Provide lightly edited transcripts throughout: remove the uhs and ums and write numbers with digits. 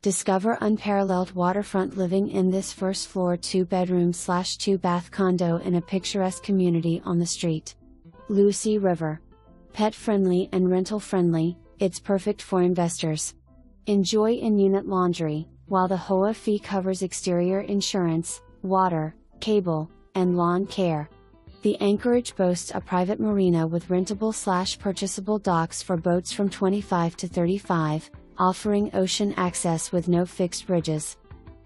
Discover unparalleled waterfront living in this first floor 2-bedroom/2-bath condo in a picturesque community on the street. Lucie River. Pet friendly and rental friendly, it's perfect for investors. Enjoy in-unit laundry, while the HOA fee covers exterior insurance, water, cable, and lawn care. The Anchorage boasts a private marina with rentable/purchasable docks for boats from 25 to 35, offering ocean access with no fixed bridges.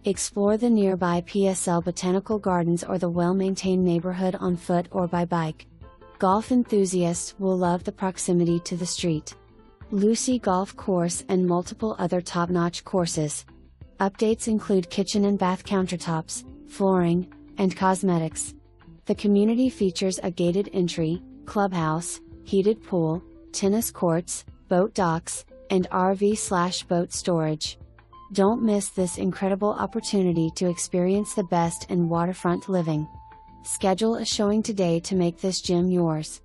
Explore the nearby PSL Botanical Gardens or the well-maintained neighborhood on foot or by bike. Golf enthusiasts will love the proximity to the street. Lucie Golf Course and multiple other top-notch courses. Updates include kitchen and bath countertops, flooring, and cosmetics. The community features a gated entry, clubhouse, heated pool, tennis courts, boat docks, and RV/boat storage. Don't miss this incredible opportunity to experience the best in waterfront living. Schedule a showing today to make this gem yours.